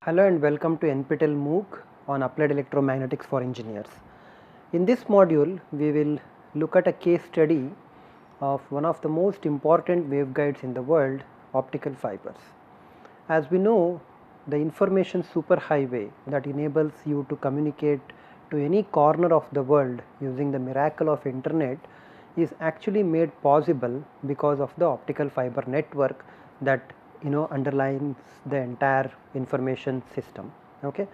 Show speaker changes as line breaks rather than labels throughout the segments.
Hello and welcome to NPTEL MOOC on Applied Electromagnetics for Engineers. In this module, we will look at a case study of one of the most important waveguides in the world, optical fibers. As we know, the information superhighway that enables you to communicate to any corner of the world using the miracle of internet is actually made possible because of the optical fiber network that underlines the entire information system. Okay,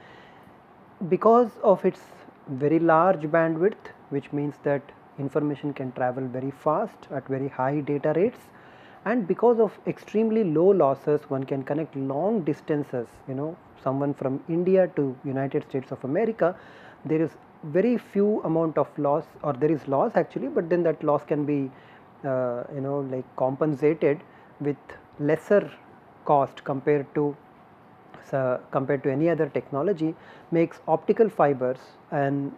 because of its very large bandwidth, which means that information can travel very fast at very high data rates, and because of extremely low losses, one can connect long distances, someone from India to United States of America. There is very few amount of loss, or there is loss actually, but then that loss can be like compensated with lesser cost compared to any other technology, makes optical fibers and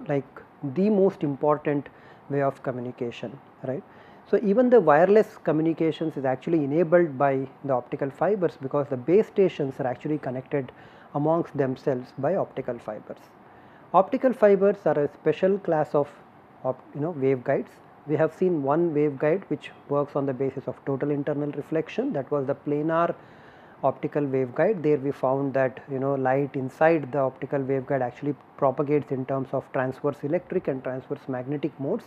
like the most important way of communication, right. So even the wireless communications is actually enabled by the optical fibers, because the base stations are actually connected amongst themselves by optical fibers. Optical fibers are a special class of waveguides. We have seen one waveguide which works on the basis of total internal reflection, that was the planar optical waveguide. There we found that light inside the optical waveguide actually propagates in terms of transverse electric and transverse magnetic modes.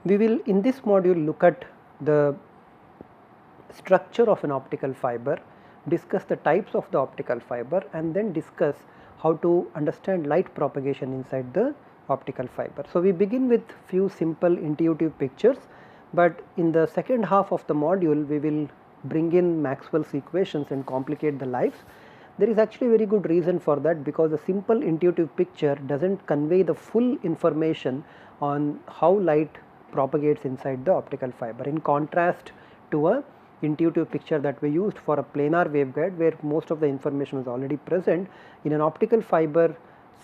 We will in this module look at the structure of an optical fiber, discuss the types of the optical fiber, and then discuss how to understand light propagation inside the optical fiber. So we begin with few simple intuitive pictures, but in the second half of the module we will bring in Maxwell's equations and complicate the lives. There is actually a very good reason for that, because a simple intuitive picture does not convey the full information on how light propagates inside the optical fiber, in contrast to a intuitive picture that we used for a planar waveguide, where most of the information was already present. In an optical fiber,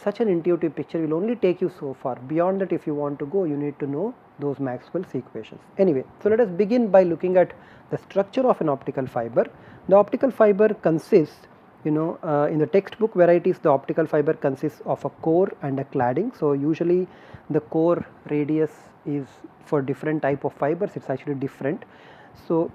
such an intuitive picture will only take you so far. Beyond that, if you want to go, you need to know those Maxwell's equations. Anyway, so let us begin by looking at the structure of an optical fiber. The optical fiber consists, in the textbook varieties, the optical fiber consists of a core and a cladding. So usually the core radius is, for different type of fibers, it's actually different. So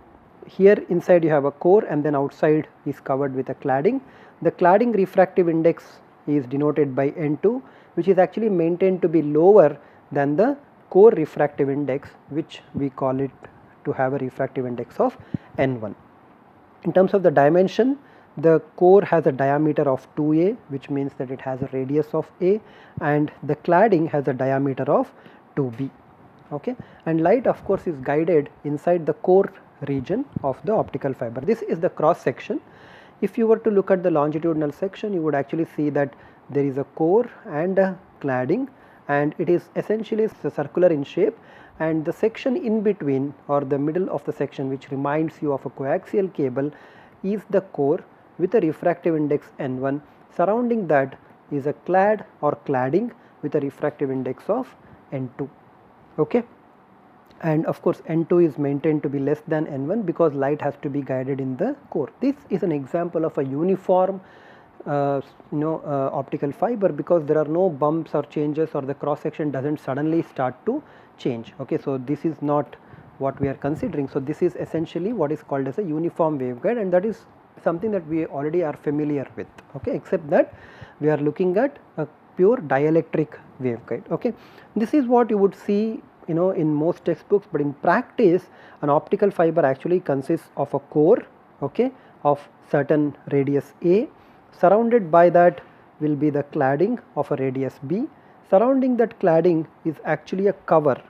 here inside you have a core, and then outside is covered with a cladding. The cladding refractive index is denoted by N2, which is actually maintained to be lower than the core refractive index, which we call it to have a refractive index of N1. In terms of the dimension, the core has a diameter of 2a, which means that it has a radius of a, and the cladding has a diameter of 2b. Okay, and light of course is guided inside the core region of the optical fiber. This is the cross section. If you were to look at the longitudinal section, you would actually see that there is a core and a cladding, and it is essentially circular in shape, and the section in between, or the middle of the section, which reminds you of a coaxial cable, is the core with a refractive index N1. Surrounding that is a clad or cladding with a refractive index of N2. Okay, and of course N2 is maintained to be less than N1 because light has to be guided in the core. This is an example of a uniform optical fiber, because there are no bumps or changes, or the cross section does not suddenly start to change. Okay, so this is not what we are considering. So this is essentially what is called as a uniform waveguide, and that is something that we already are familiar with. Okay, except that we are looking at a pure dielectric waveguide. Okay, this is what you would see in most textbooks, but in practice an optical fiber actually consists of a core, okay, of certain radius a. Surrounded by that will be the cladding of a radius b. Surrounding that cladding is actually a cover.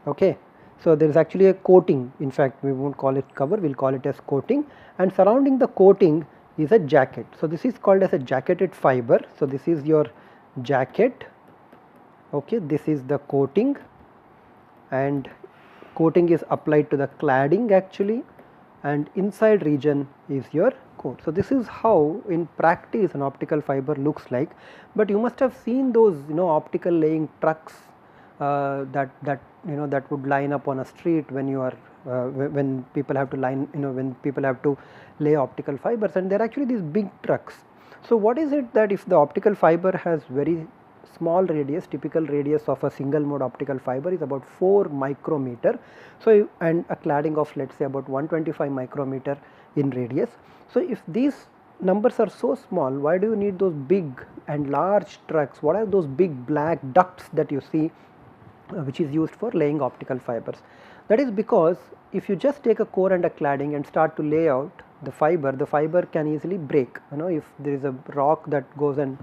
Okay, so there is actually a coating. In fact, we won't call it cover, we will call it as coating, and surrounding the coating is a jacket. So this is called as a jacketed fiber. So this is your jacket. Okay, this is the coating, and coating is applied to the cladding actually, and inside region is your core. So this is how in practice an optical fiber looks like. But you must have seen those optical laying trucks that would line up on a street when you are when people have to line when people have to lay optical fibers, and they are actually these big trucks. So what is it that if the optical fiber has very small radius, typical radius of a single mode optical fiber is about 4 micrometer, so and a cladding of let us say about 125 micrometer in radius. So if these numbers are so small, why do you need those big and large trucks? What are those big black ducts that you see which is used for laying optical fibers? That is because if you just take a core and a cladding and start to lay out the fiber can easily break. If there is a rock that goes and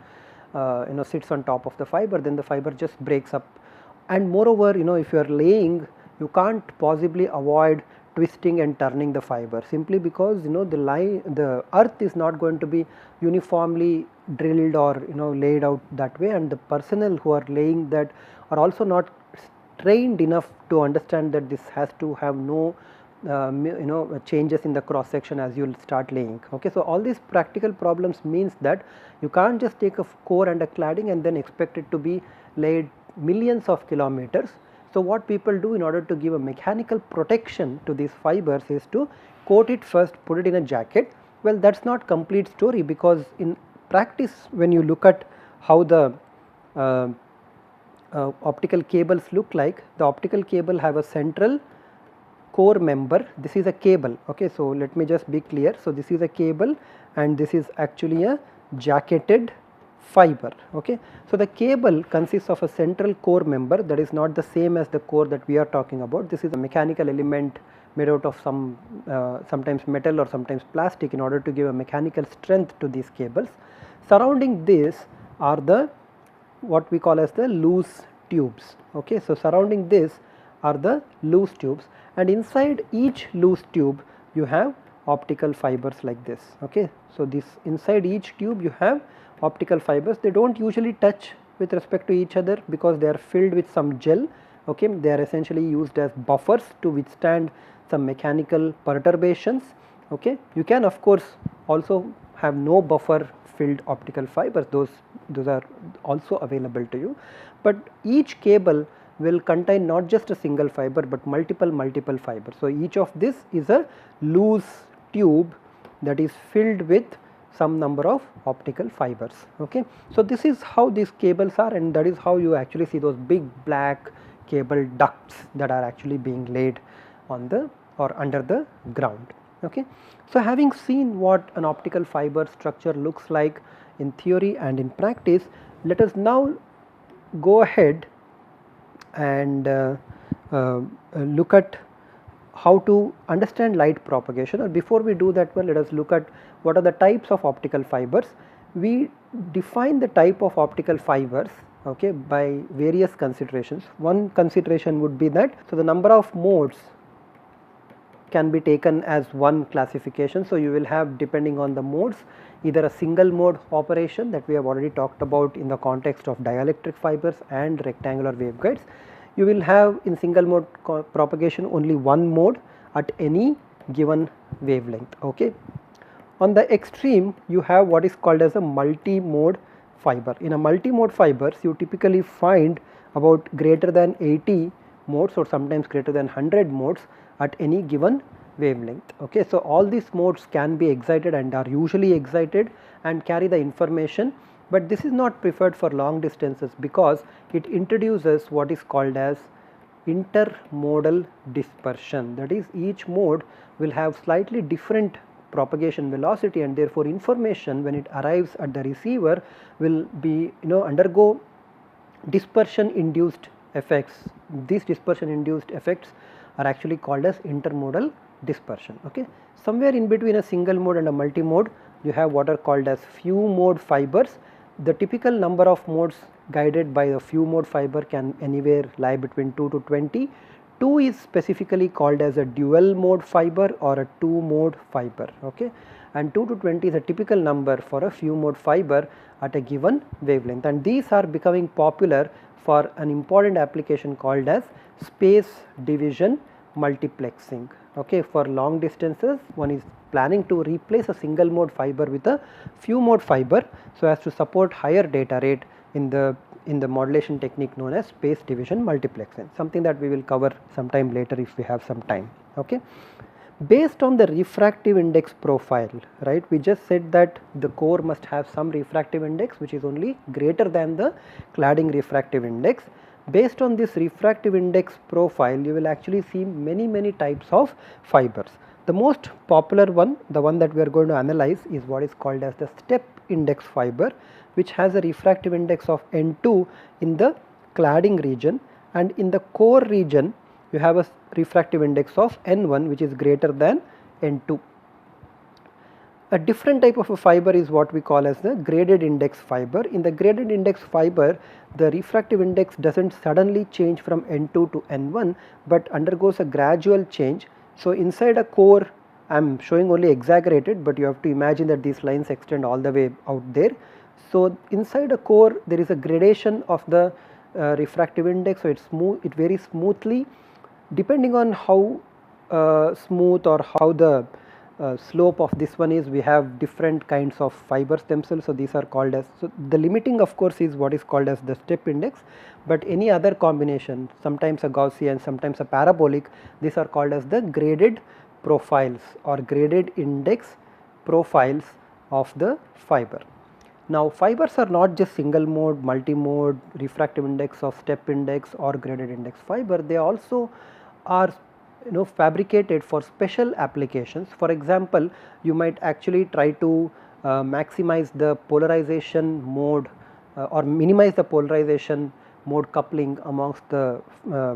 sits on top of the fiber, then the fiber just breaks up. And moreover, if you are laying, you can't possibly avoid twisting and turning the fiber, simply because the earth is not going to be uniformly drilled or laid out that way, and the personnel who are laying that are also not trained enough to understand that this has to have no changes in the cross section as you will start laying. Okay, so all these practical problems means that you can't just take a core and a cladding and then expect it to be laid millions of kilometers. So what people do in order to give a mechanical protection to these fibers is to coat it first, put it in a jacket. Well, that's not complete story, because in practice when you look at how the optical cables look like, the optical cable have a central core member. This is a cable. Okay, so let me just be clear. So this is a cable and this is actually a jacketed fiber. Okay, so the cable consists of a central core member that is not the same as the core that we are talking about. This is a mechanical element made out of some sometimes metal or sometimes plastic in order to give a mechanical strength to these cables. Surrounding this are the what we call as the loose tubes. Okay, so surrounding this are the loose tubes, and inside each loose tube you have optical fibers like this. Okay, so this inside each tube you have optical fibers. They don't usually touch with respect to each other because they are filled with some gel. Okay, they are essentially used as buffers to withstand some mechanical perturbations. Okay, you can of course also have no buffer filled optical fibers, those are also available to you, but each cable will contain not just a single fiber but multiple fibers. So each of this is a loose tube that is filled with some number of optical fibers. Okay, so this is how these cables are, and that is how you actually see those big black cable ducts that are actually being laid on the or under the ground. Okay, so having seen what an optical fiber structure looks like in theory and in practice, let us now go ahead and look at how to understand light propagation. Or before we do that one, let us look at what are the types of optical fibers. We define the type of optical fibers, okay, by various considerations. One consideration would be that, so the number of modes can be taken as one classification. So you will have, depending on the modes, either a single mode operation that we have already talked about in the context of dielectric fibers and rectangular waveguides. You will have in single mode propagation only one mode at any given wavelength. Okay. On the extreme, you have what is called as a multi-mode fiber. In a multi-mode fibers, you typically find about greater than 80 modes or sometimes greater than 100 modes at any given wavelength. Okay, so all these modes can be excited and are usually excited and carry the information, but this is not preferred for long distances because it introduces what is called as intermodal dispersion. That is, each mode will have slightly different propagation velocity, and therefore information when it arrives at the receiver will be undergo dispersion induced effects. These dispersion induced effects are actually called as intermodal dispersion. Okay, somewhere in between a single mode and a multi mode, you have what are called as few mode fibers. The typical number of modes guided by a few mode fiber can anywhere lie between 2 to 20. 2 is specifically called as a dual mode fiber or a 2 mode fiber. Okay, and 2 to 20 is a typical number for a few mode fiber at a given wavelength, and these are becoming popular for an important application called as space division multiplexing. Okay, for long distances, one is planning to replace a single mode fiber with a few mode fiber so as to support higher data rate in the modulation technique known as space division multiplexing, something that we will cover sometime later if we have some time. Okay, based on the refractive index profile, right? We just said that the core must have some refractive index which is only greater than the cladding refractive index. Based on this refractive index profile, you will actually see many types of fibers. The most popular one, the one that we are going to analyze, is what is called as the step index fiber, which has a refractive index of N2 in the cladding region, and in the core region you have a refractive index of N1 which is greater than N2. A different type of a fiber is what we call as the graded index fiber. In the graded index fiber, the refractive index does not suddenly change from N2 to N1, but undergoes a gradual change. So, inside a core, I am showing only exaggerated, but you have to imagine that these lines extend all the way out there. So, inside a core there is a gradation of the refractive index, so it varies smoothly depending on how smooth or how the slope of this one is. We have different kinds of fibers themselves, so these are called as, so the limiting of course is what is called as the step index, but any other combination, sometimes a Gaussian, sometimes a parabolic, these are called as the graded profiles or graded index profiles of the fiber. Now, fibers are not just single mode, multi-mode, refractive index or step index or graded index fiber, they also are fabricated for special applications. For example, you might actually try to maximize the polarization mode or minimize the polarization mode coupling amongst the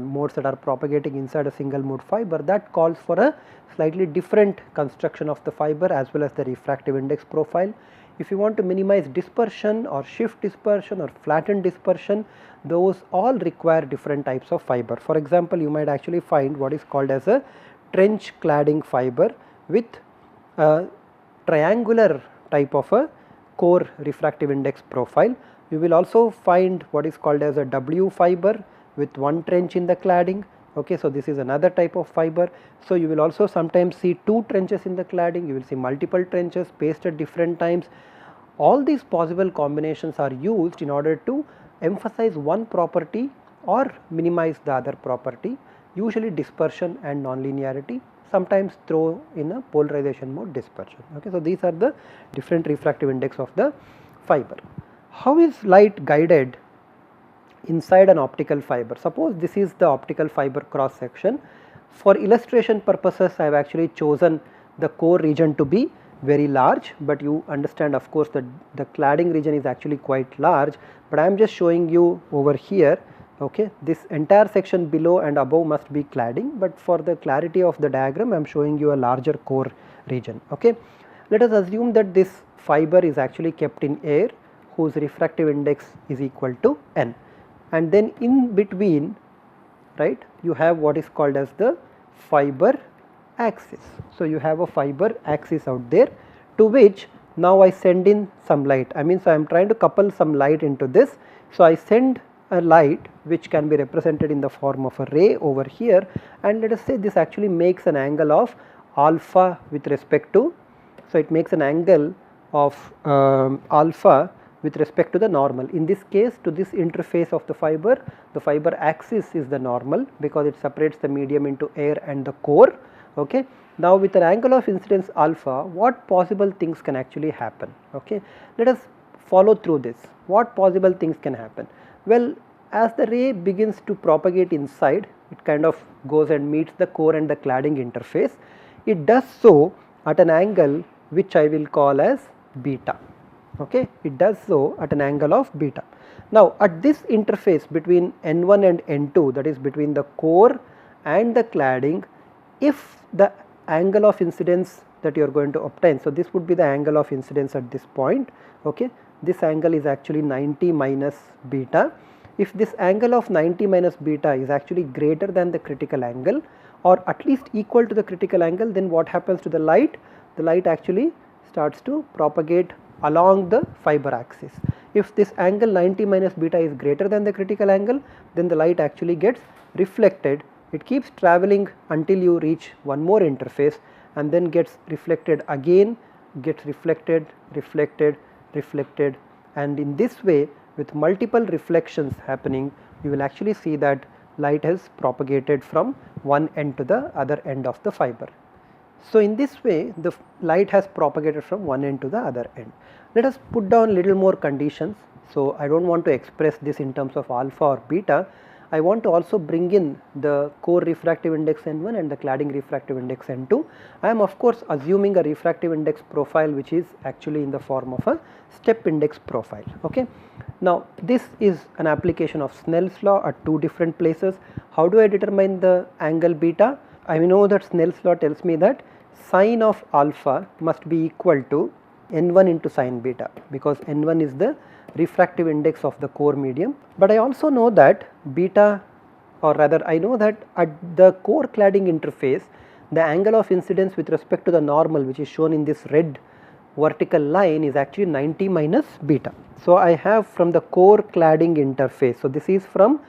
modes that are propagating inside a single mode fiber. That calls for a slightly different construction of the fiber as well as the refractive index profile. If you want to minimize dispersion or shift dispersion or flatten dispersion, those all require different types of fiber. For example, you might actually find what is called as a trench cladding fiber with a triangular type of a core refractive index profile. You will also find what is called as a W fiber with one trench in the cladding. Okay, so this is another type of fiber. So you will also sometimes see two trenches in the cladding, you will see multiple trenches spaced at different times. All these possible combinations are used in order to emphasize one property or minimize the other property, usually dispersion and nonlinearity, sometimes throw in a polarization mode dispersion. Okay, so these are the different refractive index of the fiber. How is light guided inside an optical fiber? Suppose this is the optical fiber cross section. For illustration purposes, I have actually chosen the core region to be very large, but you understand of course that the cladding region is actually quite large, but I am just showing you over here. Okay, this entire section below and above must be cladding, but for the clarity of the diagram I am showing you a larger core region. Okay, let us assume that this fiber is actually kept in air whose refractive index is equal to n, and then in between, right, you have what is called as the fiber axis. So you have a fiber axis out there to which now I send in some light. I mean, so I am trying to couple some light into this. So I send a light which can be represented in the form of a ray over here, and let us say this actually makes an angle of alpha with respect to, so it makes an angle of alpha with respect to the normal. In this case, to this interface of the fiber axis is the normal because it separates the medium into air and the core. Okay. Now, with an angle of incidence alpha, what possible things can actually happen? Okay. Let us follow through this. What possible things can happen? Well, as the ray begins to propagate inside, it kind of goes and meets the core and the cladding interface. It does so at an angle which I will call as beta. Okay. It does so at an angle of beta. Now, at this interface between N1 and N2, that is between the core and the cladding, if the angle of incidence that you are going to obtain, so this would be the angle of incidence at this point. Okay, this angle is actually 90 minus beta. If this angle of 90 minus beta is actually greater than the critical angle or at least equal to the critical angle, then what happens to the light? The light actually starts to propagate along the fiber axis. If this angle 90 minus beta is greater than the critical angle, then the light actually gets reflected. It keeps traveling until you reach one more interface and then gets reflected again, gets reflected, reflected, reflected, and in this way, with multiple reflections happening, you will actually see that light has propagated from one end to the other end of the fiber. So in this way the light has propagated from one end to the other end. Let us put down little more conditions. So I don't want to express this in terms of alpha or beta. I want to also bring in the core refractive index N1 and the cladding refractive index N2. I am of course assuming a refractive index profile which is actually in the form of a step index profile. Okay. Now this is an application of Snell's law at two different places. How do I determine the angle beta? I know that Snell's law tells me that sine of alpha must be equal to n1 into sine beta, because n1 is the refractive index of the core medium. But I also know that beta, or rather I know that at the core cladding interface the angle of incidence with respect to the normal, which is shown in this red vertical line, is actually 90 minus beta. So I have from the core cladding interface, so this is from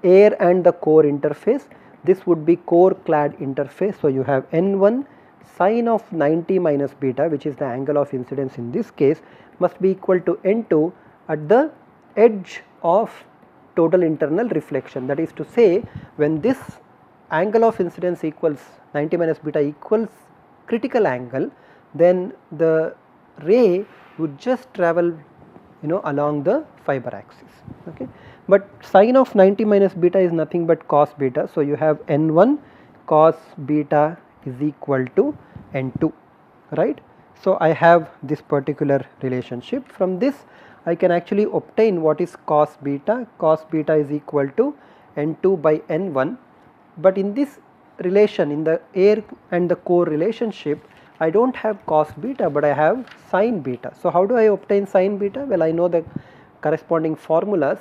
air and the core interface, this would be core clad interface. So you have n1 sine of 90 minus beta, which is the angle of incidence in this case, must be equal to n2 at the edge of total internal reflection. That is to say, when this angle of incidence equals 90 minus beta equals critical angle, then the ray would just travel along the fiber axis. Okay. But sine of 90 minus beta is nothing but cos beta. So you have n1 cos beta is equal to n2, right. So I have this particular relationship. From this I can actually obtain what is cos beta. Cos beta is equal to n2 by n1. But in this relation, in the air and the core relationship, I do not have cos beta, but I have sin beta. So how do I obtain sin beta? Well, I know the corresponding formulas.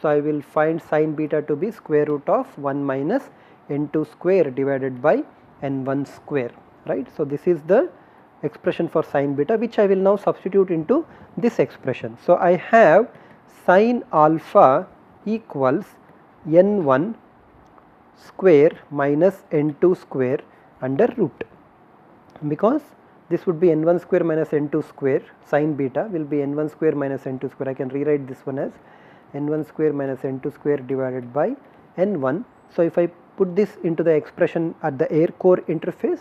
So I will find sin beta to be square root of 1 minus n2 square divided by n1 square, right. So this is the expression for sin beta, which I will now substitute into this expression. So I have sin alpha equals n1 square minus n2 square under root, because this would be n1 square minus n2 square, sin beta will be n1 square minus n2 square. I can rewrite this one as n1 square minus n2 square divided by n1. So if I put this into the expression at the air core interface,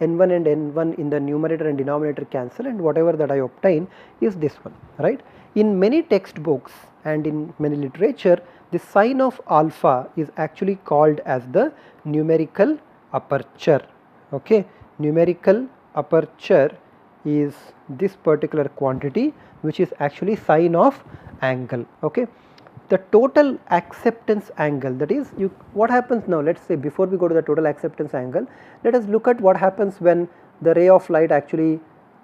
n1 and n1 in the numerator and denominator cancel, and whatever that I obtain is this one, right. In many textbooks and in many literature, the sign of alpha is actually called as the numerical aperture. Okay. Numerical aperture is this particular quantity which is actually sine of angle. Okay. The total acceptance angle, that is what happens now, let us say before we go to the total acceptance angle, let us look at what happens when the ray of light actually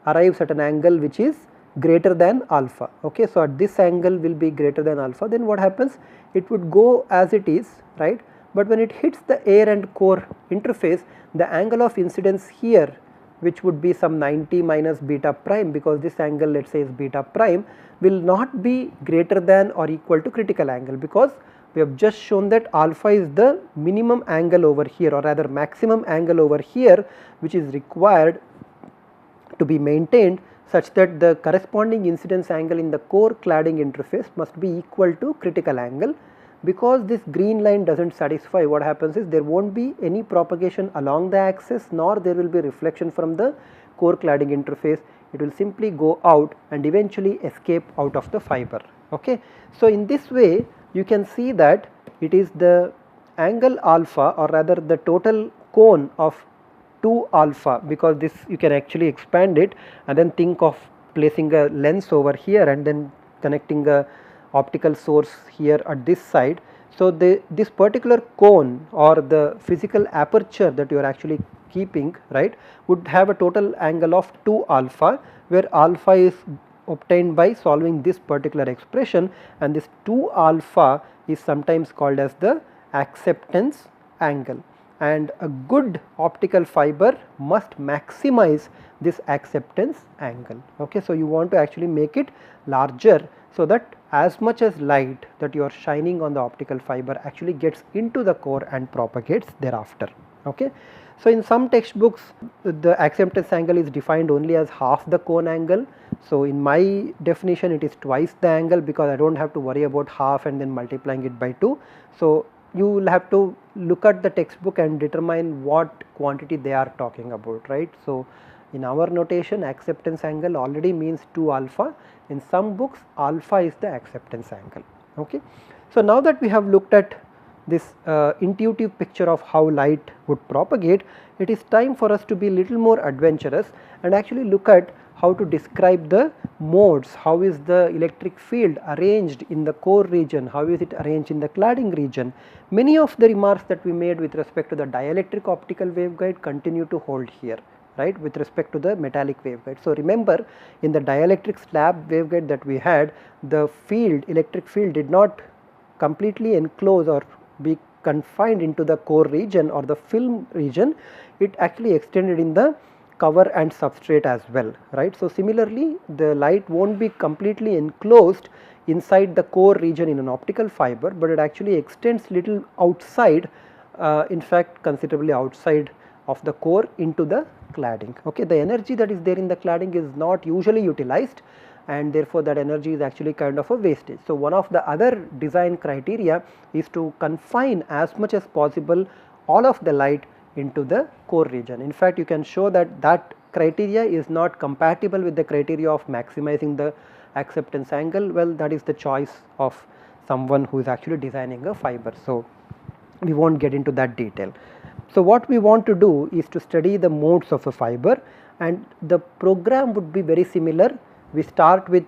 arrives at an angle which is greater than alpha. Okay. So at this angle will be greater than alpha, then what happens, it would go as it is, right. But when it hits the air and core interface, the angle of incidence here, which would be some 90 minus beta prime, because this angle let us say is beta prime, will not be greater than or equal to critical angle, because we have just shown that alpha is the minimum angle over here, or rather maximum angle over here, which is required to be maintained such that the corresponding incidence angle in the core cladding interface must be equal to critical angle. Because this green line does not satisfy, what happens is there will not be any propagation along the axis, nor there will be reflection from the core cladding interface. It will simply go out and eventually escape out of the fiber. Okay. So in this way you can see that it is the angle alpha, or rather the total cone of 2 alpha, because this you can actually expand it and then think of placing a lens over here and then connecting a optical source here at this side. So this particular cone or the physical aperture that you are actually keeping, right, would have a total angle of 2 alpha, where alpha is obtained by solving this particular expression, and this 2 alpha is sometimes called as the acceptance angle. And a good optical fiber must maximize this acceptance angle. Okay. So you want to actually make it larger, so that as much as light that you are shining on the optical fiber actually gets into the core and propagates thereafter. Okay. So in some textbooks the acceptance angle is defined only as half the cone angle. So in my definition it is twice the angle, because I do not have to worry about half and then multiplying it by 2. So you will have to look at the textbook and determine what quantity they are talking about, right. So, in our notation acceptance angle already means 2 alpha, in some books alpha is the acceptance angle. Okay. So, now that we have looked at this intuitive picture of how light would propagate, it is time for us to be little more adventurous and actually look at how to describe the modes, how is the electric field arranged in the core region, how is it arranged in the cladding region. Many of the remarks that we made with respect to the dielectric optical waveguide continue to hold here, right, with respect to the metallic waveguide. So, remember in the dielectric slab waveguide that we had, the field, electric field did not completely enclose or be confined into the core region or the film region, it actually extended in the cover and substrate as well, right. So, similarly the light will not be completely enclosed inside the core region in an optical fiber, but it actually extends little outside, in fact considerably outside of the core into the cladding. Okay. The energy that is there in the cladding is not usually utilized, and therefore that energy is actually kind of a wastage. So, one of the other design criteria is to confine as much as possible all of the light into the core region. In fact, you can show that that criteria is not compatible with the criteria of maximizing the acceptance angle. Well, that is the choice of someone who is actually designing a fiber. So, we will not get into that detail. So, what we want to do is to study the modes of a fiber, and the program would be very similar. We start with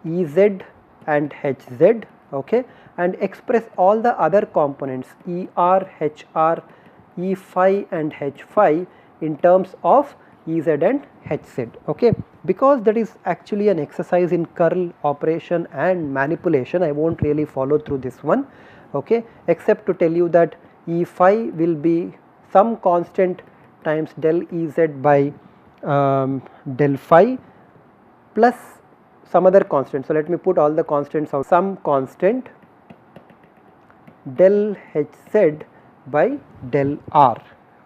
Ez and Hz, okay, and express all the other components Er, Hr, E phi and H phi in terms of Ez and Hz, okay. Because that is actually an exercise in curl operation and manipulation, I will not really follow through this one, okay, except to tell you that E phi will be some constant times del Ez by del phi plus some other constant. So, let me put all the constants out, some constant del Hz by del r,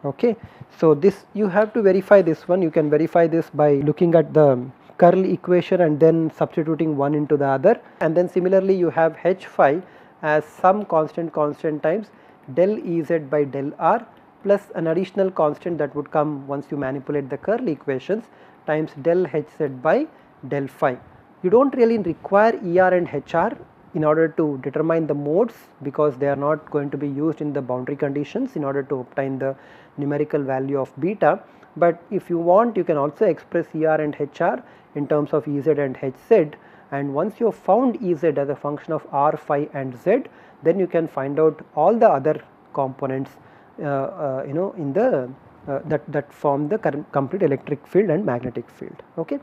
okay. So, this you have to verify this one, you can verify this by looking at the curl equation and then substituting one into the other, and then similarly you have H phi as some constant times del Ez by del r plus an additional constant that would come once you manipulate the curl equations times del Hz by del phi. You do not really require Er and Hr in order to determine the modes, because they are not going to be used in the boundary conditions in order to obtain the numerical value of beta. But if you want, you can also express Er and Hr in terms of Ez and Hz, and once you have found Ez as a function of r, phi and z, then you can find out all the other components in the that form the complete electric field and magnetic field, okay.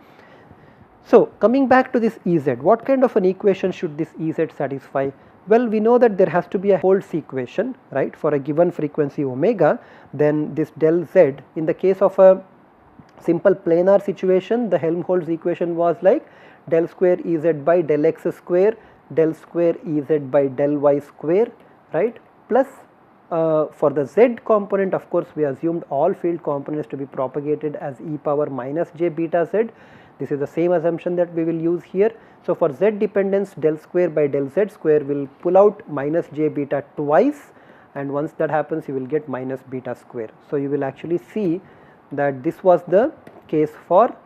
So, coming back to this Ez, what kind of an equation should this Ez satisfy? Well, we know that there has to be a Helmholtz equation, right, for a given frequency omega. Then this del z, in the case of a simple planar situation, the Helmholtz equation was like del square Ez by del x square, del square Ez by del y square, right, plus for the z component, of course, we assumed all field components to be propagated as e power minus j beta z. This is the same assumption that we will use here. So, for z dependence, del square by del z square will pull out minus j beta twice, and once that happens you will get minus beta square. So, you will actually see that this was the case for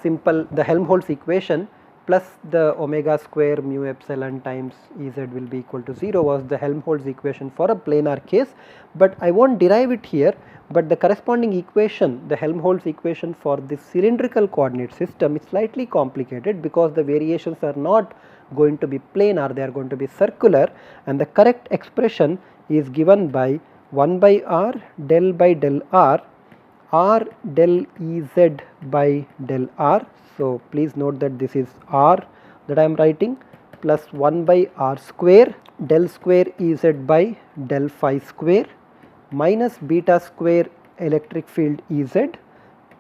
simple the Helmholtz equation plus the omega square mu epsilon times Ez will be equal to 0 was the Helmholtz equation for a planar case, but I will not derive it here. But the corresponding equation, the Helmholtz equation for this cylindrical coordinate system is slightly complicated, because the variations are not going to be planar, they are going to be circular, and the correct expression is given by 1 by r del by del r, r del Ez by del r. So, please note that this is r that I am writing plus 1 by r square del square Ez by del phi square minus beta square electric field Ez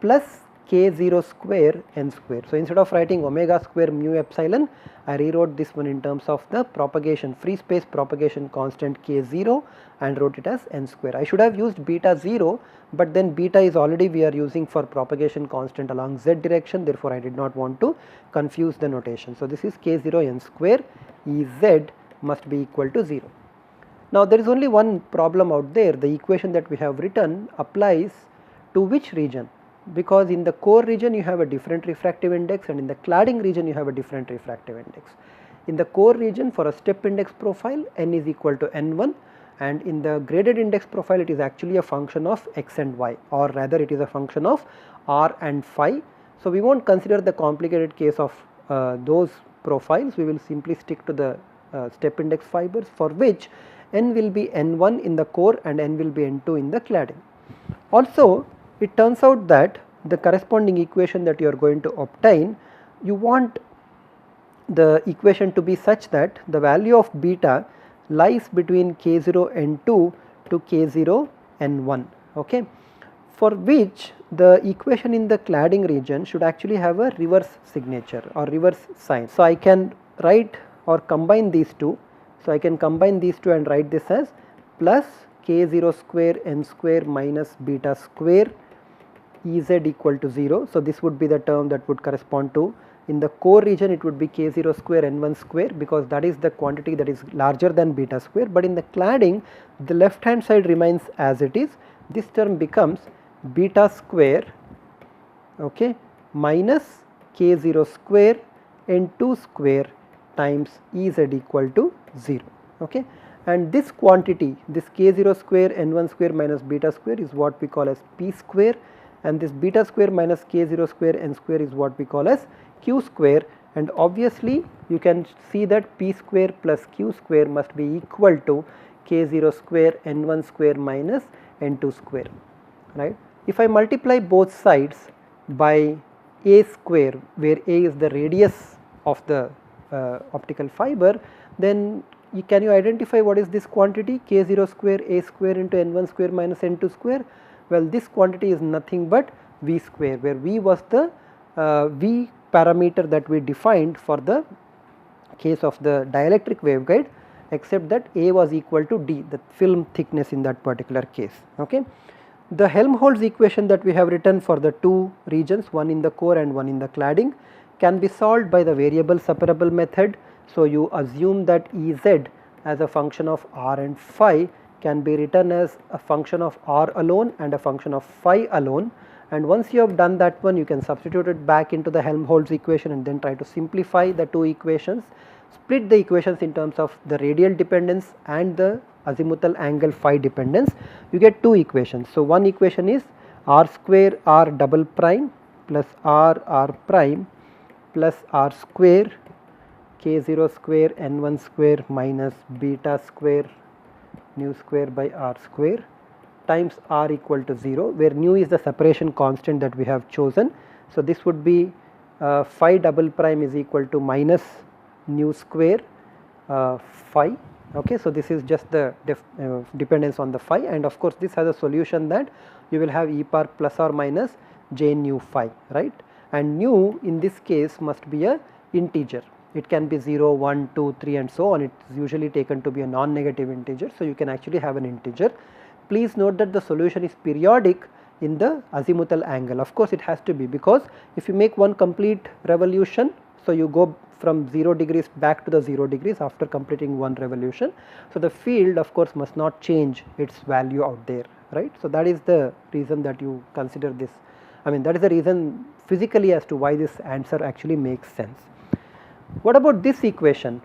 plus k0 square n square. So, instead of writing omega square mu epsilon, I rewrote this one in terms of the propagation free space propagation constant k0 and wrote it as n square. I should have used beta 0, but then beta is already we are using for propagation constant along z direction, therefore, I did not want to confuse the notation. So, this is k0 n square, Ez must be equal to 0. Now there is only one problem out there. The equation that we have written applies to which region? Because in the core region you have a different refractive index, and in the cladding region you have a different refractive index. In the core region, for a step index profile, n is equal to n1, and in the graded index profile it is actually a function of x and y, or rather it is a function of r and phi. So we won't consider the complicated case of those profiles. We will simply stick to the step index fibers, for which n will be n1 in the core and n will be n2 in the cladding. Also, it turns out that the corresponding equation that you are going to obtain, you want the equation to be such that the value of beta lies between k0 n2 to k0 n1, okay, for which the equation in the cladding region should actually have a reverse signature or reverse sign. So I can write or combine these two. So I can combine these two and write this as plus k0 square n square minus beta square Ez equal to 0. So this would be the term that would correspond to, in the core region it would be k0 square n1 square, because that is the quantity that is larger than beta square, but in the cladding the left hand side remains as it is. This term becomes beta square, okay, minus k0 square n2 square times Ez equal to 0, okay, and this quantity, this k0 square n1 square minus beta square, is what we call as p square, and this beta square minus k0 square n square is what we call as q square, and obviously you can see that p square plus q square must be equal to k0 square n1 square minus n2 square, right. If I multiply both sides by a square, where a is the radius of the optical fiber, then can you identify what is this quantity, k0 square a square into n1 square minus n2 square? Well, this quantity is nothing but v square, where v was the v parameter that we defined for the case of the dielectric waveguide, except that a was equal to d, the film thickness in that particular case, okay. The Helmholtz equation that we have written for the two regions, one in the core and one in the cladding, can be solved by the variable separable method. So you assume that Ez as a function of r and phi can be written as a function of r alone and a function of phi alone, and once you have done that one, you can substitute it back into the Helmholtz equation and then try to simplify the two equations, split the equations in terms of the radial dependence and the azimuthal angle phi dependence. You get two equations. So one equation is r square r double prime plus r prime plus r square k0 square n1 square minus beta square nu square by r square times r equal to 0, where nu is the separation constant that we have chosen. So this would be phi double prime is equal to minus nu square phi, okay. So this is just the dependence on the phi, and of course this has a solution that you will have e power plus or minus j nu phi, right, and nu in this case must be a integer. It can be 0, 1, 2, 3 and so on. It is usually taken to be a non-negative integer, so you can actually have an integer. Please note that the solution is periodic in the azimuthal angle. Of course it has to be, because if you make one complete revolution, so you go from 0 degrees back to the 0 degrees after completing one revolution, so the field of course must not change its value out there, right. So that is the reason that you consider this, I mean that is the reason physically as to why this answer actually makes sense. What about this equation?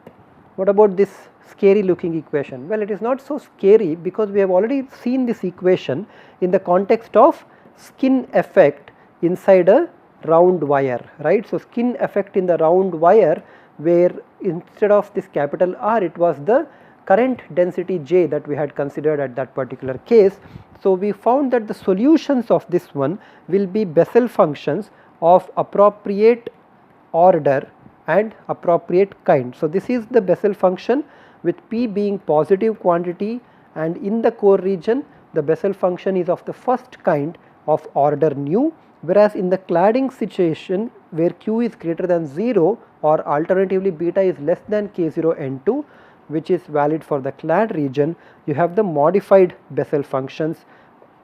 What about this scary looking equation? Well, it is not so scary, because we have already seen this equation in the context of skin effect inside a round wire, right. So skin effect in the round wire, where instead of this capital R, it was the current density J that we had considered at that particular case. So we found that the solutions of this one will be Bessel functions of appropriate order and appropriate kind. So this is the Bessel function, with p being positive quantity, and in the core region the Bessel function is of the first kind of order nu, whereas in the cladding situation where q is greater than 0, or alternatively beta is less than k0 n2, which is valid for the clad region, you have the modified Bessel functions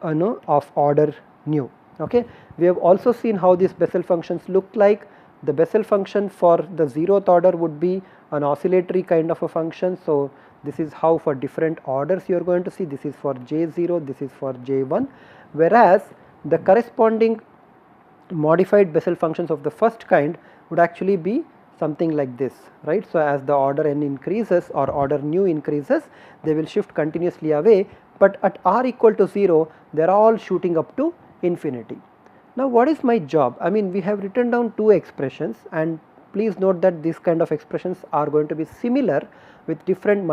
of order nu, okay. We have also seen how these Bessel functions look like The Bessel function for the 0th order would be an oscillatory kind of a function. So this is how for different orders you are going to see. This is for J0, this is for J1, whereas the corresponding modified Bessel functions of the first kind would actually be something like this, right. So as the order n increases or order nu increases, they will shift continuously away, but at r equal to 0 they are all shooting up to infinity. Now what is my job? I mean, we have written down two expressions, and please note that these kind of expressions are going to be similar with different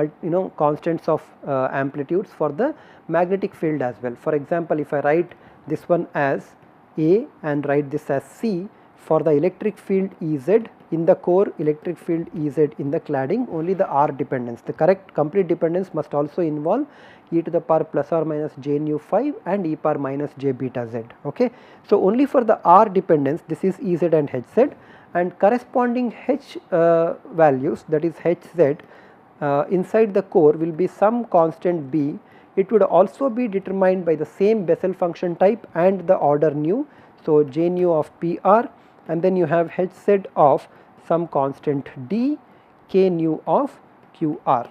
constants of amplitudes for the magnetic field as well. For example, if I write this one as A and write this as C, for the electric field Ez in the core, electric field Ez in the cladding, only the R dependence, the correct complete dependence must also involve e to the power plus or minus j nu 5 and e power minus j beta z. Okay. So only for the R dependence, this is Ez and Hz, and corresponding H values, that is Hz inside the core will be some constant B. It would also be determined by the same Bessel function type and the order nu. So j nu of Pr, and then you have Hz of some constant D, k nu of Qr.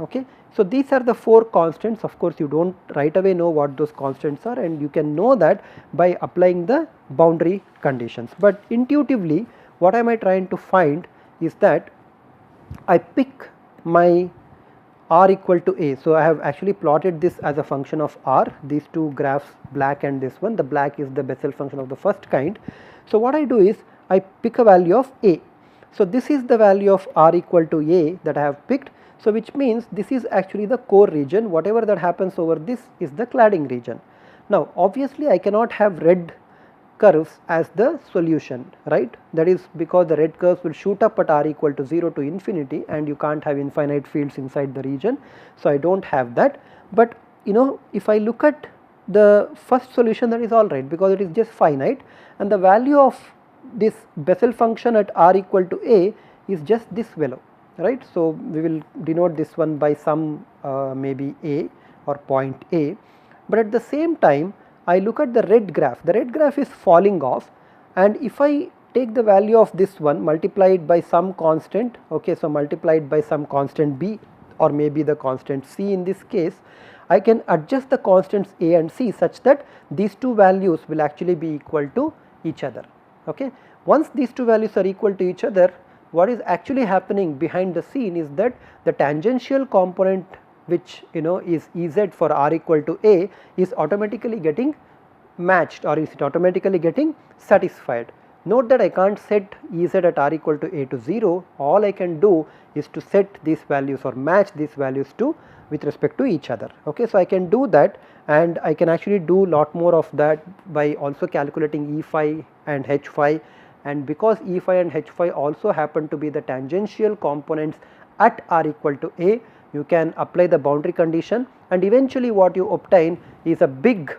Okay. So these are the four constants. Of course, you don't right away know what those constants are, and you can know that by applying the boundary conditions. But intuitively, what am I trying to find is that I pick my r equal to a. So I have actually plotted this as a function of r, these two graphs, black and this one. The black is the Bessel function of the first kind. So what I do is I pick a value of a. So this is the value of r equal to a that I have picked. So which means this is actually the core region. Whatever that happens over this is the cladding region. Now obviously I cannot have red curves as the solution, right. That is because the red curves will shoot up at r equal to 0 to infinity, and you can't have infinite fields inside the region. So I don't have that. But if I look at the first solution, that is alright, because it is just finite, and the value of this Bessel function at r equal to a is just this value, right. So we will denote this one by some maybe a or point a, but at the same time I look at the red graph is falling off, and if I take the value of this one multiplied by some constant, okay, so multiplied by some constant b or maybe the constant c in this case, I can adjust the constants a and c such that these two values will actually be equal to each other. Okay. Once these two values are equal to each other, what is actually happening behind the scene is that the tangential component, which is Ez for r equal to a, is automatically getting matched, or is it automatically getting satisfied. Note that I can't set Ez at r equal to a to 0. All I can do is to set these values or match these values to with respect to each other. Okay. So I can do that, and I can actually do lot more of that by also calculating E phi and H phi, and because E phi and H phi also happen to be the tangential components at r equal to a, you can apply the boundary condition, and eventually what you obtain is a big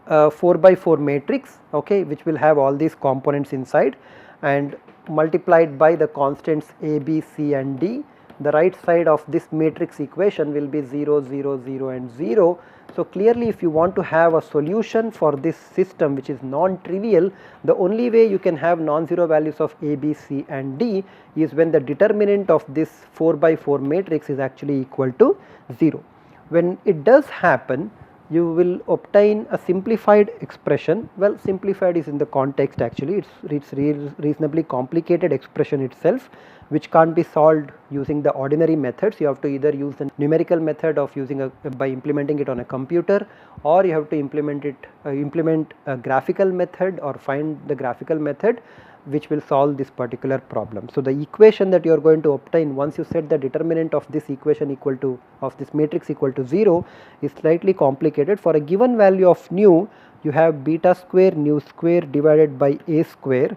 4 by 4 matrix, okay, which will have all these components inside, and multiplied by the constants a, b, c and d. The right side of this matrix equation will be 0, 0, 0 and 0. So clearly, if you want to have a solution for this system which is non-trivial, the only way you can have non-zero values of a, b, c and d is when the determinant of this 4 by 4 matrix is actually equal to 0. When it does happen, you will obtain a simplified expression. Well, simplified is in the context, actually it's reasonably complicated expression itself, which can't be solved using the ordinary methods. You have to either use the numerical method of using by implementing it on a computer, or you have to implement a graphical method or find the graphical method which will solve this particular problem. So the equation that you are going to obtain once you set the determinant of this equation equal to of this matrix equal to 0 is slightly complicated. For a given value of nu, you have beta square nu square divided by a square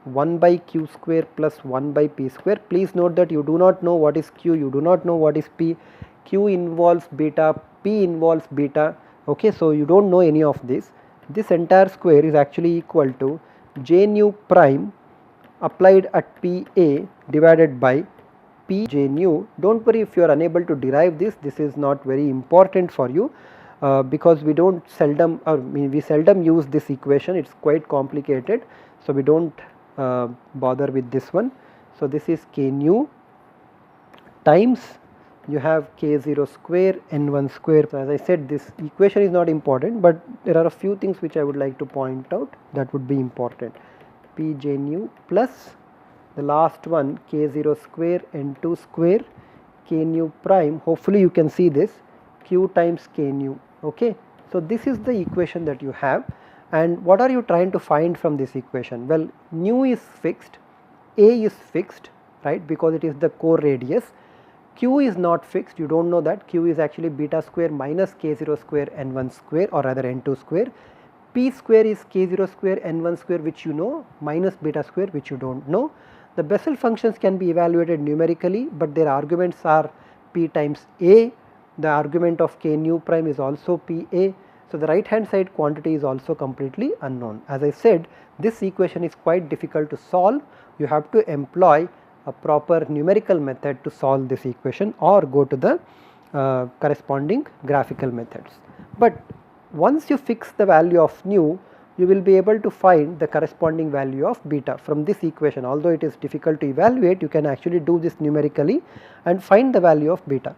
1 by q square plus 1 by p square. Please note that you do not know what is q, you do not know what is p. Q involves beta, p involves beta. Okay, so you don't know any of this. This entire square is actually equal to j nu prime applied at PA divided by P j nu. Don't worry if you are unable to derive this, this is not very important for you because we seldom use this equation, it's quite complicated, so we don't bother with this one. So this is k nu times you have k0 square n1 square. So as I said, this equation is not important, but there are a few things which I would like to point out that would be important. Pj nu plus the last one k0 square n2 square k nu prime, hopefully you can see this, q times k nu. Okay, so this is the equation that you have, and what are you trying to find from this equation? Well, nu is fixed, a is fixed, right, because it is the core radius. Q is not fixed, you do not know that. Q is actually beta square minus k0 square n1 square, or rather n2 square. P square is k0 square n1 square, which you know, minus beta square, which you do not know. The Bessel functions can be evaluated numerically, but their arguments are p times a. The argument of k nu prime is also pa. So the right hand side quantity is also completely unknown. As I said, this equation is quite difficult to solve. You have to employ a proper numerical method to solve this equation, or go to the corresponding graphical methods. But once you fix the value of nu, you will be able to find the corresponding value of beta from this equation. Although it is difficult to evaluate, you can actually do this numerically and find the value of beta.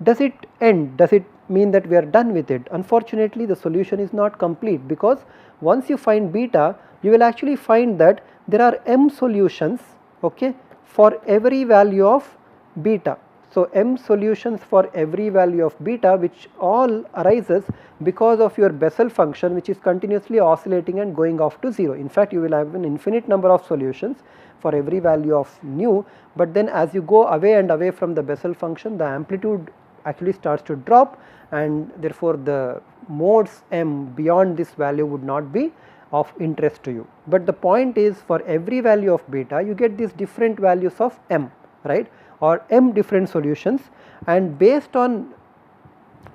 Does it end? Does it mean that we are done with it? Unfortunately, the solution is not complete, because once you find beta, you will actually find that there are m solutions, okay, for every value of beta. So m solutions for every value of beta, which all arises because of your Bessel function, which is continuously oscillating and going off to 0. In fact, you will have an infinite number of solutions for every value of nu, but then as you go away and away from the Bessel function, the amplitude actually starts to drop, and therefore the modes m beyond this value would not be of interest to you. But the point is, for every value of beta, you get these different values of m, right, or m different solutions, and based on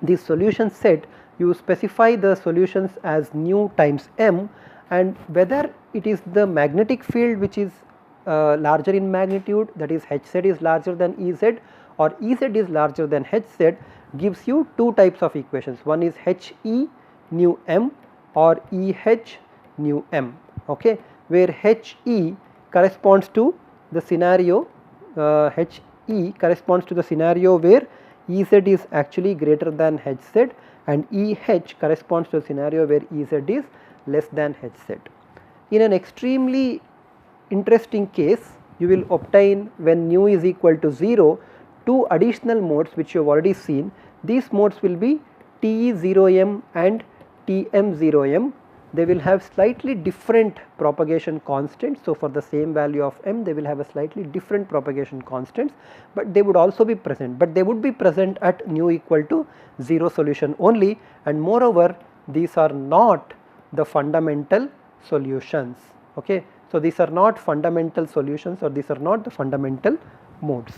this solution set, you specify the solutions as nu times m, and whether it is the magnetic field which is larger in magnitude, that is Hz is larger than Ez, or Ez is larger than Hz, gives you two types of equations. One is He nu m or Eh nu m, okay, where He corresponds to the scenario, He corresponds to the scenario where Ez is actually greater than Hz, and Eh corresponds to a scenario where Ez is less than Hz. In an extremely interesting case, you will obtain, when nu is equal to 0, two additional modes which you have already seen. These modes will be TE0m and TM0m. They will have slightly different propagation constants. So for the same value of m, they will have a slightly different propagation constants, but they would also be present, but they would be present at nu equal to 0 solution only, and moreover these are not the fundamental solutions, okay. So these are not fundamental solutions, or these are not the fundamental modes.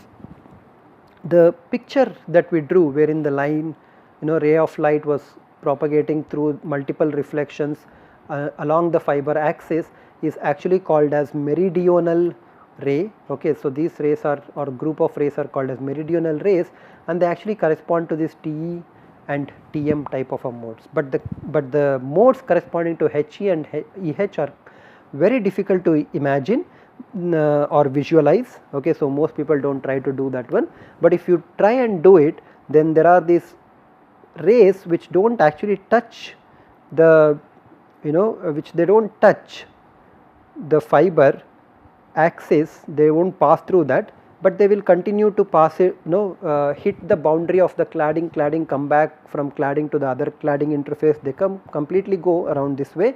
The picture that we drew, wherein the line, ray of light was propagating through multiple reflections along the fiber axis, is actually called as meridional ray, okay. So these rays are, or group of rays are called as meridional rays, and they actually correspond to this TE and TM type of a modes, but the modes corresponding to He and Eh are very difficult to imagine or visualize, okay. So most people do not try to do that one, but if you try and do it, then there are these rays which do not actually touch the, which they do not touch the fiber axis, they will not pass through that, but they will continue to pass it, hit the boundary of the cladding, come back from cladding to the other cladding interface, they completely go around this way.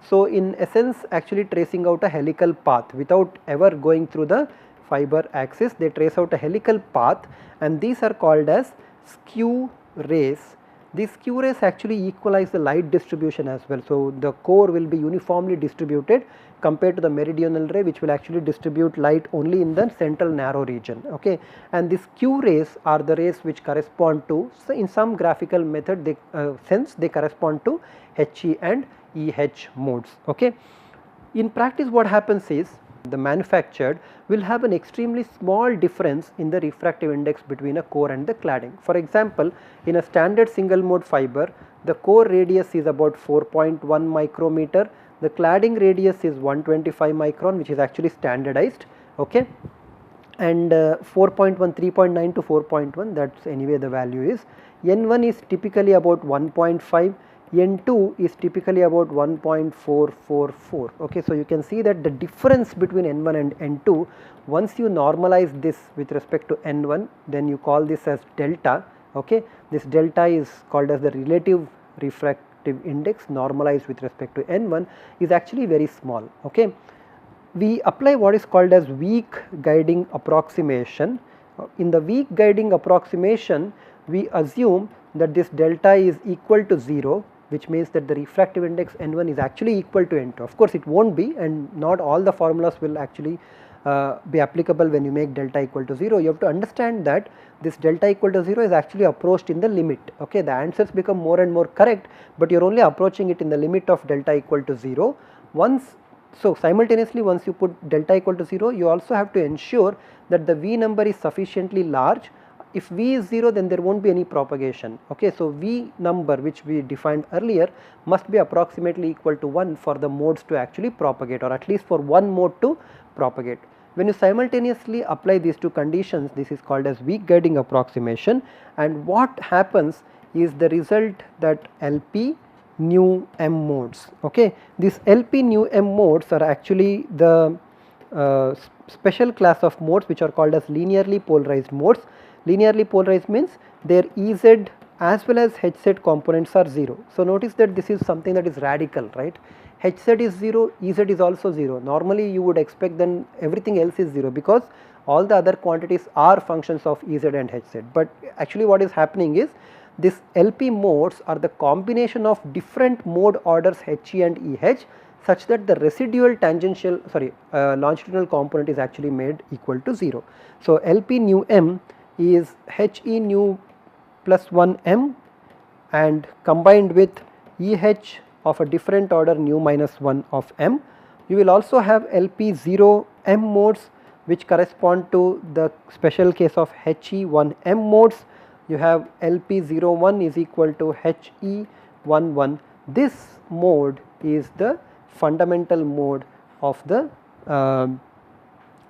So in essence, actually tracing out a helical path without ever going through the fiber axis, they trace out a helical path, and these are called as skew rays. These skew rays actually equalize the light distribution as well. So the core will be uniformly distributed compared to the meridional ray, which will actually distribute light only in the central narrow region, okay. And these skew rays are the rays which correspond to, so in some graphical method they sense they correspond to He and Eh modes, okay. In practice, what happens is, the manufactured will have an extremely small difference in the refractive index between a core and the cladding. For example, in a standard single mode fiber, the core radius is about 4.1 micrometer, The cladding radius is 125 micron, which is actually standardized, okay, and 4.1, 3.9 to 4.1, that's anyway the value is. N1 is typically about 1.5, N2 is typically about 1.444, okay. So you can see that the difference between N1 and N2, once you normalize this with respect to N1, then you call this as delta, okay. This delta is called as the relative refractive index normalized with respect to N1 is actually very small, okay. We apply what is called as weak guiding approximation. In the weak guiding approximation, we assume that this delta is equal to 0, which means that the refractive index N1 is actually equal to N2. Of course, it won't be, and not all the formulas will actually be applicable when you make delta equal to 0. You have to understand that this delta equal to 0 is actually approached in the limit, okay. The answers become more and more correct, but you are only approaching it in the limit of delta equal to 0. So simultaneously, once you put delta equal to 0, you also have to ensure that the V number is sufficiently large. If V is 0, then there won't be any propagation, okay. So V number, which we defined earlier, must be approximately equal to 1 for the modes to actually propagate, or at least for one mode to propagate. When you simultaneously apply these two conditions, this is called as weak guiding approximation, and what happens is the result that LP nu m modes, okay. These LP nu m modes are actually the special class of modes which are called as linearly polarized modes. Linearly polarized means their Ez as well as Hz components are 0. So notice that this is something that is radical, right. Hz is 0, Ez is also 0. Normally you would expect then everything else is 0, because all the other quantities are functions of Ez and Hz, but actually what is happening is this LP modes are the combination of different mode orders He and Eh, such that the residual tangential longitudinal component is actually made equal to 0. So LP nu m is He nu plus 1 m and combined with Eh of a different order nu minus 1 of m. You will also have LP 0 m modes, which correspond to the special case of He 1 m modes. You have LP 01 is equal to He 11. This mode is the fundamental mode of the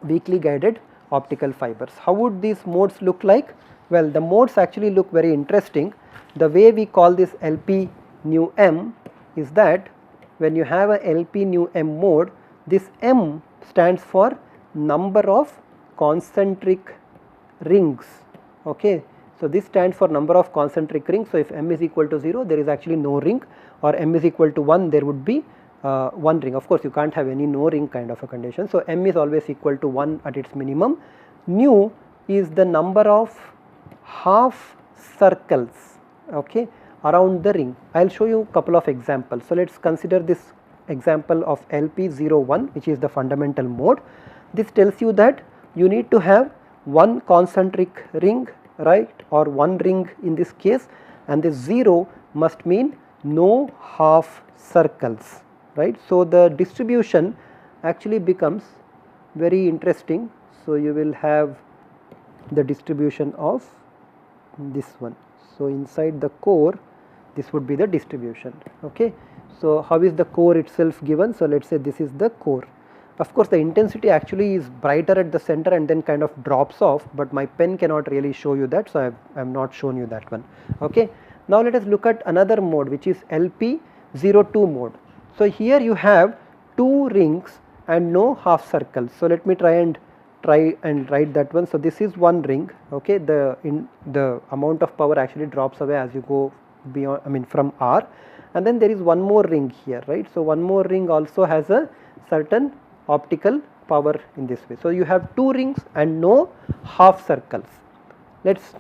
weakly guided optical fibers. How would these modes look like? Well, the modes actually look very interesting. The way we call this LP nu m is that when you have a LP nu m mode, this m stands for number of concentric rings, okay. So this stands for number of concentric rings. So if m is equal to 0, there is actually no ring, or m is equal to 1, there would be one ring. Of course, you can't have any no ring kind of a condition. So m is always equal to 1 at its minimum. Nu is the number of half circles, okay, around the ring. I will show you a couple of examples. So let us consider this example of LP01, which is the fundamental mode. This tells you that you need to have one concentric ring, right, or one ring in this case, and this 0 must mean no half circles, right. So the distribution actually becomes very interesting. So you will have the distribution of this one. So inside the core, this would be the distribution, okay. So how is the core itself given? So let us say this is the core. Of course, the intensity actually is brighter at the center and then kind of drops off, but my pen cannot really show you that, so I have not shown you that one, okay. Now let us look at another mode, which is LP02 mode. So here you have two rings and no half circles. So let me try and write that one. So this is one ring, okay. The amount of power actually drops away as you go beyond, from R, and then there is one more ring here, right. So one more ring also has a certain optical power in this way. So you have two rings and no half circles. Let's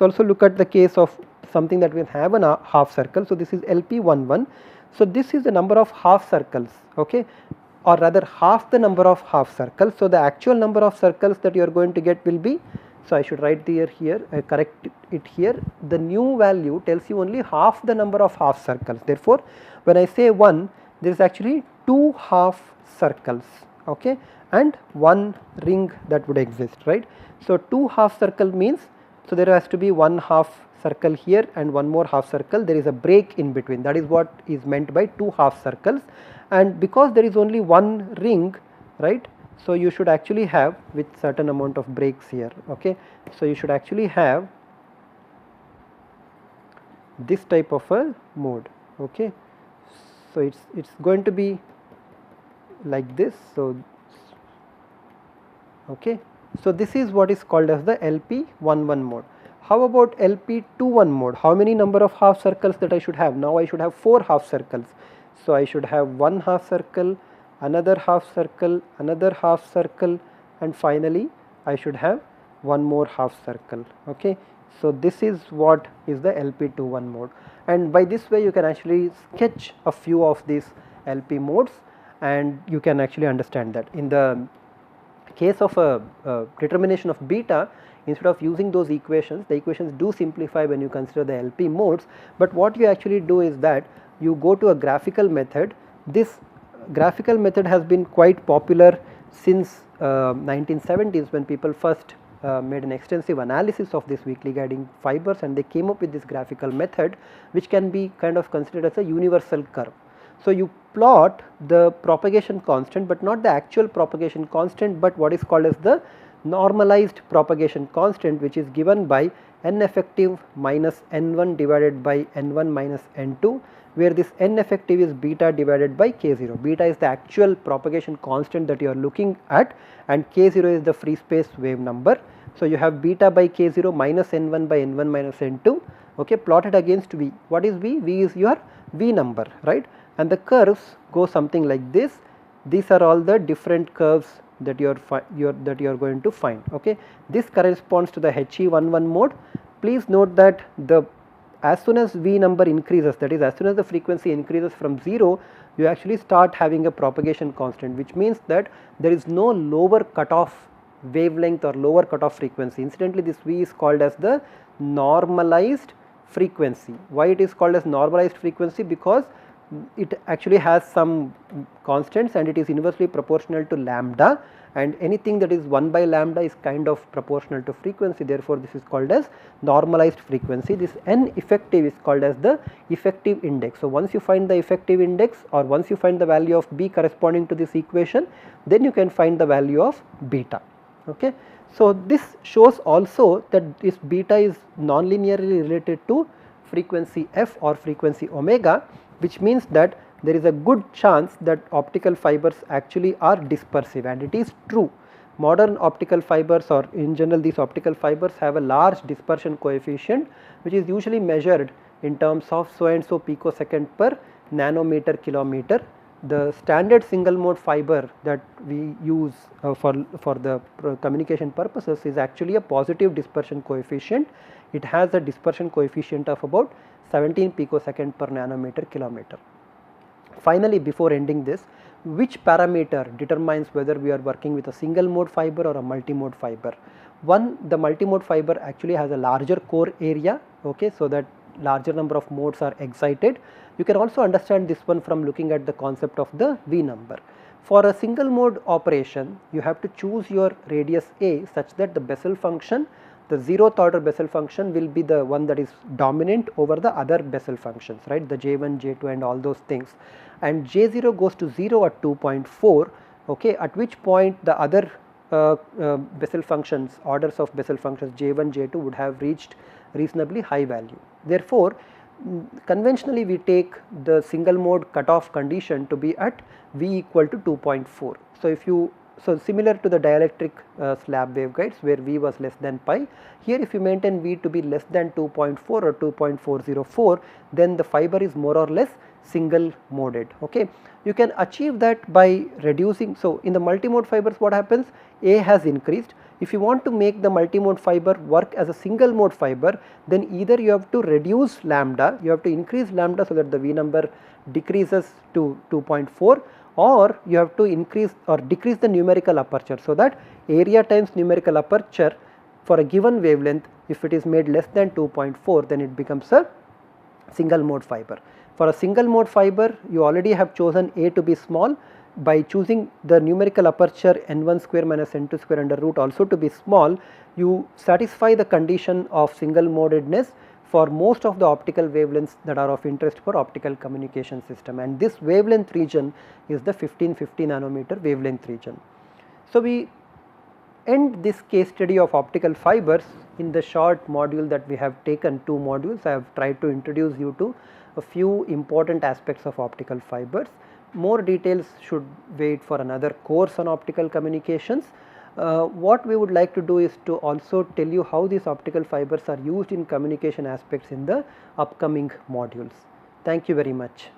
also look at the case of something that will have a half circle. So this is LP11. So this is the number of half circles, okay, or rather half the number of half circles. So the actual number of circles that you are going to get will be, so I should write here, correct it here. The new value tells you only half the number of half circles. Therefore, when I say 1, there is actually 2 half circles, okay, and one ring that would exist, right. So 2 half circle means So there has to be one half circle here and one more half circle. There is a break in between. That is what is meant by two half circles. And because there is only one ring, right, so you should actually have with certain amount of breaks here. Okay, so you should actually have this type of a mode. Okay, so it's going to be like this. So okay, so this is what is called as the LP11 mode. How about LP21 mode? How many number of half circles that I should have? Now I should have 4 half circles. So I should have one half circle, another half circle, another half circle, and finally I should have one more half circle. Okay, so this is what is the LP21 mode, and by this way you can actually sketch a few of these LP modes and you can actually understand that. In the case of a determination of beta, instead of using those equations, the equations do simplify when you consider the LP modes, but what you actually do is that you go to a graphical method. This graphical method has been quite popular since 1970s, when people first made an extensive analysis of this weakly guiding fibers, and they came up with this graphical method which can be kind of considered as a universal curve. So you plot the propagation constant, but not the actual propagation constant, but what is called as the normalized propagation constant, which is given by n effective minus n1 divided by n1 minus n2, where this n effective is beta divided by k0. Beta is the actual propagation constant that you are looking at, and k0 is the free space wave number. So you have beta by k0 minus n1 by n1 minus n2, okay, plotted against V. What is V? V is your V number, right? And the curves go something like this. These are all the different curves that you are going to find. Okay, this corresponds to the HE11 mode. Please note that as soon as V number increases, that is as soon as the frequency increases from 0, you actually start having a propagation constant, which means that there is no lower cutoff wavelength or lower cutoff frequency. Incidentally, this V is called as the normalized frequency. Why it is called as normalized frequency? Because it actually has some constants and it is inversely proportional to lambda, and anything that is 1 by lambda is kind of proportional to frequency. Therefore, this is called as normalized frequency. This n effective is called as the effective index. So once you find the effective index, or once you find the value of B corresponding to this equation, then you can find the value of beta. Okay, so this shows also that this beta is non-linearly related to frequency f or frequency omega, which means that there is a good chance that optical fibers actually are dispersive, and it is true. Modern optical fibers, or in general these optical fibers, have a large dispersion coefficient, which is usually measured in terms of so and so picosecond per nanometer kilometer. The standard single mode fiber that we use for the communication purposes is actually a positive dispersion coefficient. It has a dispersion coefficient of about 17 picosecond per nanometer kilometer. Finally, before ending this, which parameter determines whether we are working with a single mode fiber or a multi-mode fiber? One, the multi-mode fiber actually has a larger core area, okay, so that larger number of modes are excited. You can also understand this one from looking at the concept of the V number. For a single mode operation, you have to choose your radius A such that the Bessel function, the 0th order Bessel function, will be the one that is dominant over the other Bessel functions, right, the J1, J2 and all those things, and J0 goes to 0 at 2.4, okay, at which point the other Bessel functions, orders of Bessel functions J1, J2 would have reached reasonably high value. Therefore, conventionally we take the single mode cutoff condition to be at V equal to 2.4. So similar to the dielectric slab waveguides where V was less than pi, here if you maintain V to be less than 2.4 or 2.404, then the fiber is more or less single moded. Okay, you can achieve that by reducing. So in the multimode fibers, what happens? A has increased. If you want to make the multimode fiber work as a single mode fiber, then either you have to reduce lambda, you have to increase lambda so that the V number decreases to 2.4, or you have to increase or decrease the numerical aperture, so that area times numerical aperture for a given wavelength, if it is made less than 2.4, then it becomes a single mode fiber. For a single mode fiber, you already have chosen A to be small. by choosing the numerical aperture n1 square minus n2 square under root also to be small, you satisfy the condition of single modedness for most of the optical wavelengths that are of interest for optical communication system, and this wavelength region is the 1550 nanometer wavelength region. So, we end this case study of optical fibers in the short module that we have taken, 2 modules. I have tried to introduce you to a few important aspects of optical fibers. More details should wait for another course on optical communications. What we would like to do is to also tell you how these optical fibers are used in communication aspects in the upcoming modules. Thank you very much.